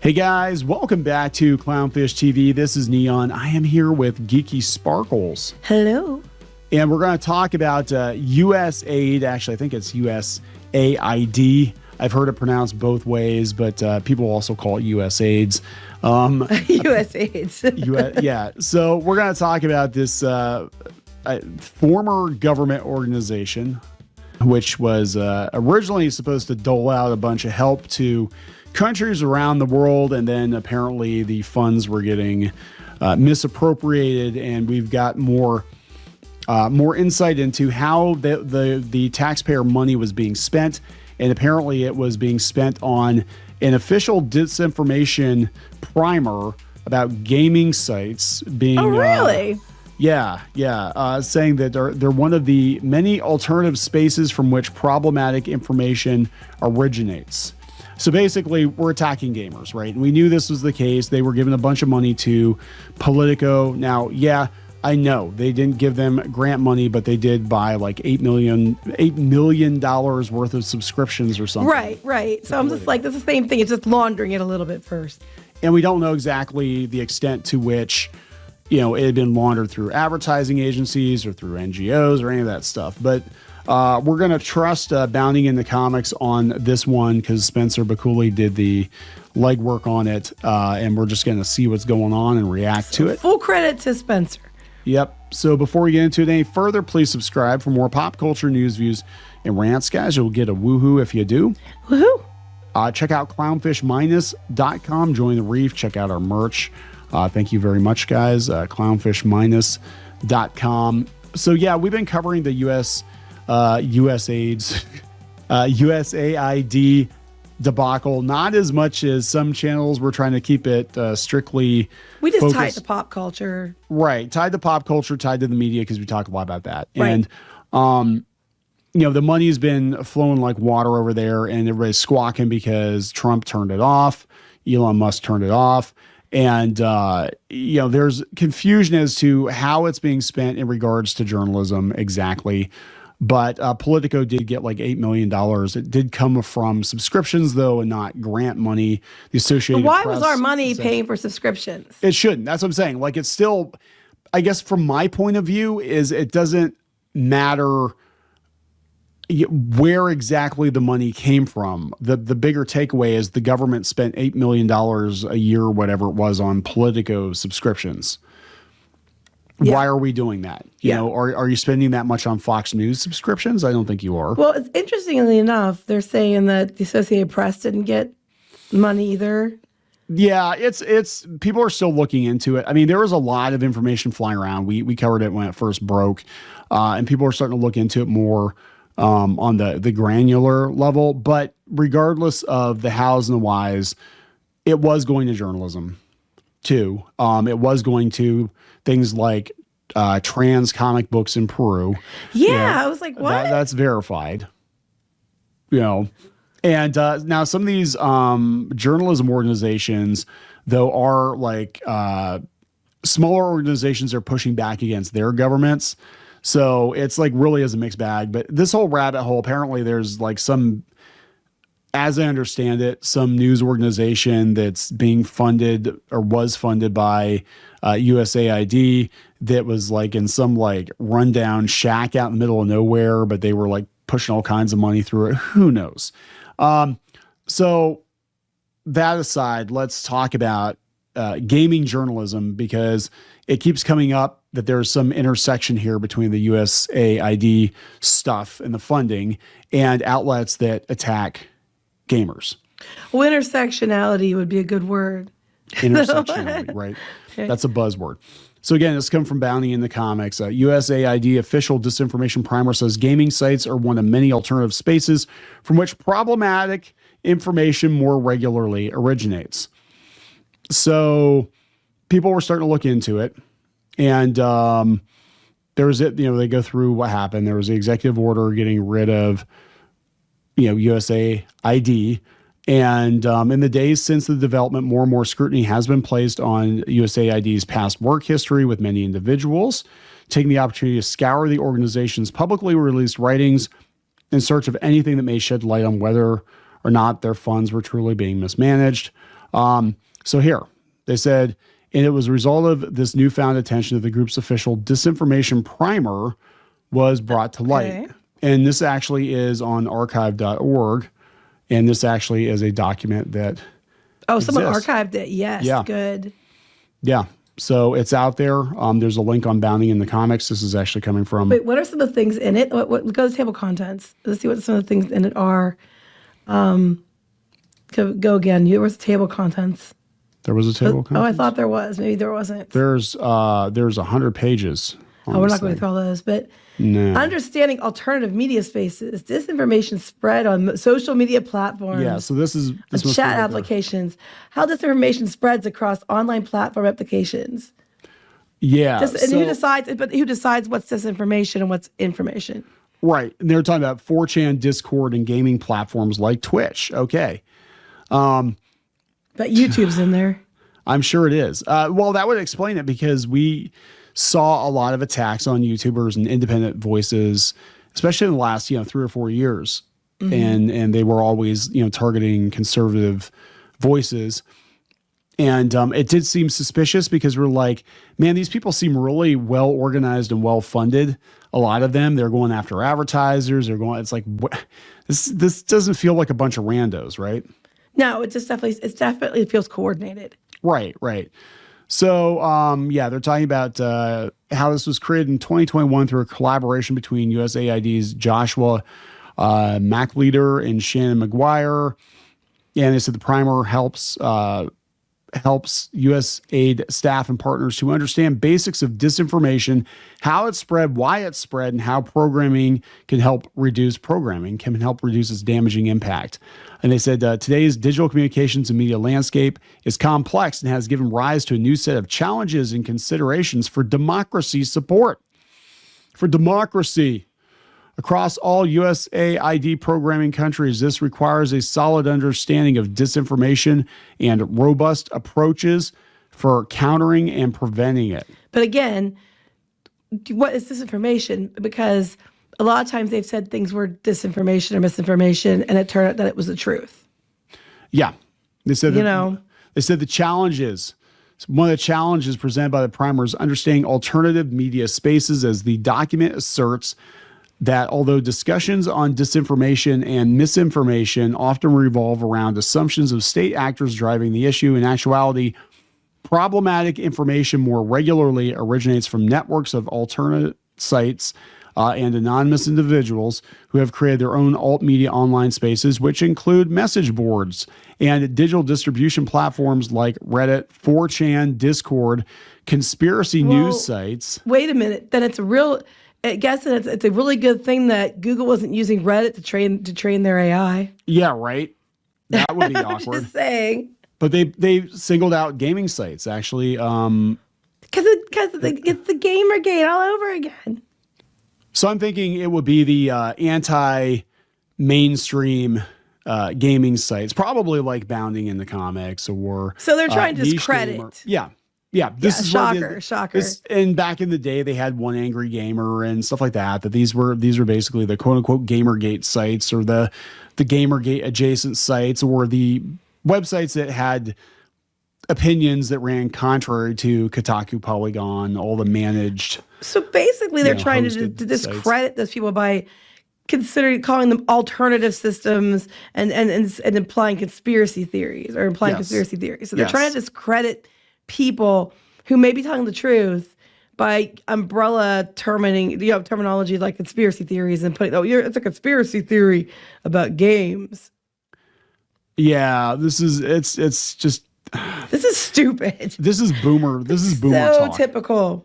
Hey guys, welcome back to Clownfish TV. This is Kneon. I am here with Geeky Sparkles. Hello. And we're going to talk about USAID. Actually, I think it's USAID. I've heard it pronounced both ways, but people also call it USAIDs. USAIDs. Yeah. So we're going to talk about this former government organization, which was originally supposed to dole out a bunch of help to countries around the world, and then apparently the funds were getting misappropriated, and we've got more insight into how the taxpayer money was being spent, and apparently it was being spent on an official disinformation primer about gaming sites being. Oh, really? Yeah. Saying that they're one of the many alternative spaces from which problematic information originates. So basically, we're attacking gamers, right? And we knew this was the case. They were giving a bunch of money to Politico. Now, yeah, I know they didn't give them grant money, but they did buy like $8 million worth of subscriptions or something. Right. So I'm just like, it's the same thing. It's just laundering it a little bit first. And we don't know exactly the extent to which, it had been laundered through advertising agencies or through NGOs or any of that stuff. But we're going to trust Bounding in the Comics on this one because Spencer Bakuli did the legwork on it, and we're just going to see what's going on and react to it. Full credit to Spencer. Yep. So before we get into it any further, please subscribe for more pop culture news, views, and rants, guys. You'll get a woohoo if you do. Woohoo. Check out clownfishminus.com. Join the reef. Check out our merch. Thank you very much, guys. Clownfishminus.com. So, yeah, we've been covering the USAID debacle, not as much as some channels. We're trying to keep it strictly we just focused. tied to pop culture. Right. Tied to pop culture, tied to the media, because we talk a lot about that. Right. And, the money's been flowing like water over there, and everybody's squawking because Trump turned it off. Elon Musk turned it off. And, there's confusion as to how it's being spent in regards to journalism exactly. But Politico did get like $8 million. It did come from subscriptions, though, and not grant money. The Associated But why Press was our money paying for subscriptions? It shouldn't. That's what I'm saying. Like, it's still, I guess from my point of view, is it doesn't matter where exactly the money came from. The bigger takeaway is the government spent $8 million a year, or whatever it was, on Politico subscriptions. Yeah. Why are we doing that? Are you spending that much on Fox News subscriptions? I don't think you are. Well, it's interestingly enough, they're saying that the Associated Press didn't get money either. Yeah, it's people are still looking into it. I mean, there was a lot of information flying around. We covered it when it first broke, and people are starting to look into it more on the granular level. But regardless of the hows and the whys, it was going to journalism too. It was going to things like trans comic books in Peru. Yeah, I was like, what? That's verified. And now some of these journalism organizations, though, are like smaller organizations are pushing back against their governments. So it's like really is a mixed bag. But this whole rabbit hole, apparently there's like some, as I understand it, some news organization that's being funded or was funded by USAID that was like in some like rundown shack out in the middle of nowhere, but they were like pushing all kinds of money through it. Who knows? So that aside, let's talk about gaming journalism, because it keeps coming up that there's some intersection here between the USAID stuff and the funding and outlets that attack gamers. Well, intersectionality would be a good word. Intersectionality, right? Okay. That's a buzzword. So again, this comes from Bounding in the Comics. USAID official disinformation primer says gaming sites are one of many alternative spaces from which problematic information more regularly originates. So people were starting to look into it, and there was they go through what happened. There was the executive order getting rid of USAID. And in the days since the development, more and more scrutiny has been placed on USAID's past work history, with many individuals taking the opportunity to scour the organization's publicly released writings in search of anything that may shed light on whether or not their funds were truly being mismanaged. So here, they said, and it was a result of this newfound attention that the group's official disinformation primer was brought to light. Okay. And this actually is on archive.org. And this actually is a document that Someone exists. archived it. Yes, Yeah. good. Yeah. So it's out there. There's a link on Bounding in the Comics. This is actually coming from. Wait, what are some of the things in it? What go to table contents. Let's see what some of the things in it are. Go again. Where's the table contents? There was a table of Oh, I contents? thought there was. Maybe there wasn't. There's 100 pages. on We're this not going thing. through all those, but No. understanding alternative media spaces, disinformation spread on social media platforms. Yeah. So this is this and must chat be like applications, how disinformation spreads across online platform applications. Yeah. And so- who decides? But who decides what's disinformation and what's information? Right. And they're talking about 4chan, Discord, and gaming platforms like Twitch. Okay. But YouTube's in there. I'm sure it is. Well, that would explain it because we saw a lot of attacks on YouTubers and independent voices, especially in the last, 3 or 4 years. And they were always, targeting conservative voices. And it did seem suspicious because we're like, man, these people seem really well organized and well funded. A lot of them, they're going after advertisers. It's like, this doesn't feel like a bunch of randos, right? No, it definitely feels coordinated. Right. So, they're talking about how this was created in 2021 through a collaboration between USAID's Joshua MacLeader and Shannon McGuire. And they said the primer helps USAID staff and partners to understand basics of disinformation, how it spread, why it spread, and how programming can help reduce its damaging impact. And they said today's digital communications and media landscape is complex and has given rise to a new set of challenges and considerations for democracy support. For democracy. Across all USAID programming countries, this requires a solid understanding of disinformation and robust approaches for countering and preventing it. But again, what is disinformation? Because a lot of times they've said things were disinformation or misinformation, and it turned out that it was the truth. Yeah. They said they said the challenges. One of the challenges presented by the primer is understanding alternative media spaces, as the document asserts that although discussions on disinformation and misinformation often revolve around assumptions of state actors driving the issue, in actuality, problematic information more regularly originates from networks of alternate sites and anonymous individuals who have created their own alt media online spaces, which include message boards and digital distribution platforms like Reddit, 4chan, Discord, conspiracy news sites. Wait a minute. Then it's a real... I guess it's a really good thing that Google wasn't using Reddit to train their AI. Yeah, right. That would be awkward. Just saying. But they singled out gaming sites actually. Because it's the Gamergate all over again. So I'm thinking it would be the anti-mainstream gaming sites, probably like Bounding in the Comics or. So they're trying to Niche discredit. Gamer. Yeah. This is shocker. And back in the day, they had One Angry Gamer and stuff like that. That these were basically the quote unquote Gamergate sites or the Gamergate adjacent sites or the websites that had opinions that ran contrary to Kotaku, Polygon, all the managed. So basically, they're trying to hosted discredit those people by calling them alternative systems and implying conspiracy theories or conspiracy theories. So they're trying to discredit people who may be telling the truth by umbrella terminology like conspiracy theories and putting, it's a conspiracy theory about games. Yeah, this is stupid. This is boomer So talk. typical.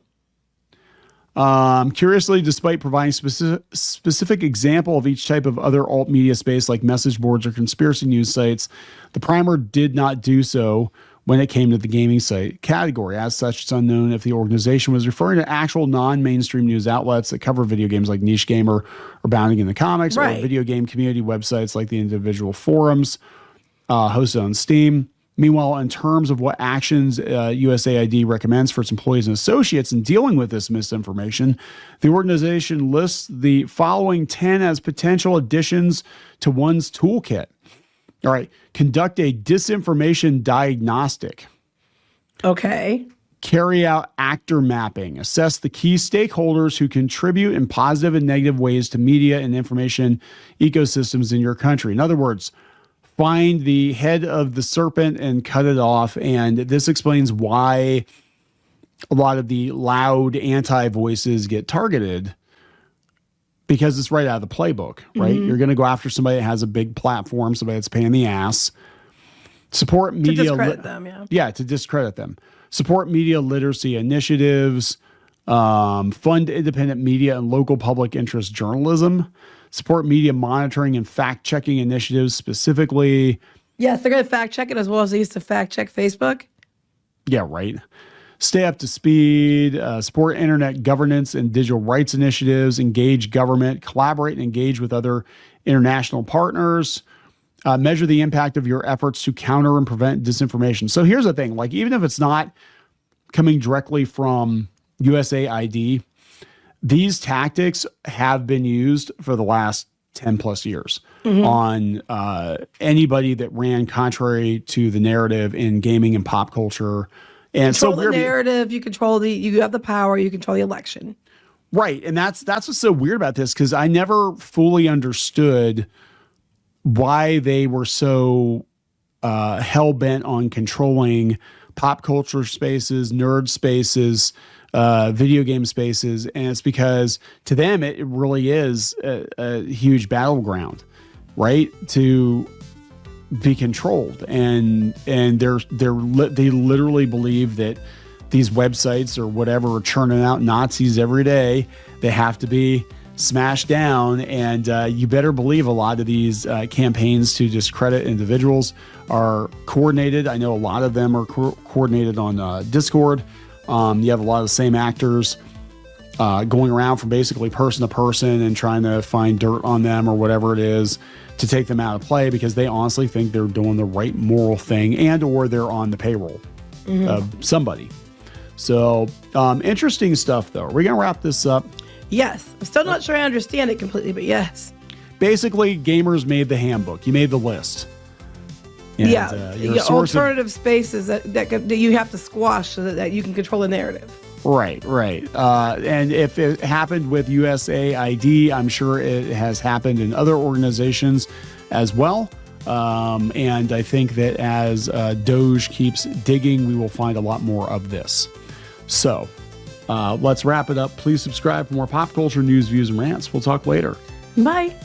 Curiously, despite providing specific example of each type of other alt media space like message boards or conspiracy news sites, the primer did not do so when it came to the gaming site category. As such, it's unknown if the organization was referring to actual non-mainstream news outlets that cover video games like Niche Gamer or Bounding in the Comics, or video game community websites like the individual forums hosted on Steam. Meanwhile, in terms of what actions USAID recommends for its employees and associates in dealing with this misinformation, the organization lists the following 10 as potential additions to one's toolkit. All right. Conduct a disinformation diagnostic. Okay. Carry out actor mapping. Assess the key stakeholders who contribute in positive and negative ways to media and information ecosystems in your country. In other words, find the head of the serpent and cut it off. And this explains why a lot of the loud anti-voices get targeted, because it's right out of the playbook, right? You're going to go after somebody that has a big platform, somebody that's paying the ass. Support media. To discredit them, yeah. Yeah, to discredit them. Support media literacy initiatives. Fund independent media and local public interest journalism. Support media monitoring and fact-checking initiatives specifically. Yes, they're going to fact-check it as well as they used to fact-check Facebook. Yeah, right. Stay up to speed, support internet governance and digital rights initiatives, engage government, collaborate and engage with other international partners, measure the impact of your efforts to counter and prevent disinformation. So here's the thing, like even if it's not coming directly from USAID, these tactics have been used for the last 10 plus years on anybody that ran contrary to the narrative in gaming and pop culture. And control the narrative, you have the power, you control the election. Right. And that's what's so weird about this, because I never fully understood why they were so hell-bent on controlling pop culture spaces, nerd spaces, video game spaces. And it's because to them, it really is a huge battleground, right? To be controlled, and they literally believe that these websites or whatever are churning out Nazis every day. They have to be smashed down, and you better believe a lot of these campaigns to discredit individuals are coordinated. I know a lot of them are coordinated on Discord. You have a lot of the same actors going around from basically person to person and trying to find dirt on them or whatever it is to take them out of play, because they honestly think they're doing the right moral thing, and or they're on the payroll of somebody. So interesting stuff, though. Are we going to wrap this up? Yes. I'm still not sure I understand it completely, but yes. Basically, gamers made the handbook. You made the list. And, alternative spaces that you have to squash so that you can control the narrative. Right. And if it happened with USAID, I'm sure it has happened in other organizations as well. And I think that as Doge keeps digging, we will find a lot more of this. So let's wrap it up. Please subscribe for more pop culture news, views, and rants. We'll talk later. Bye.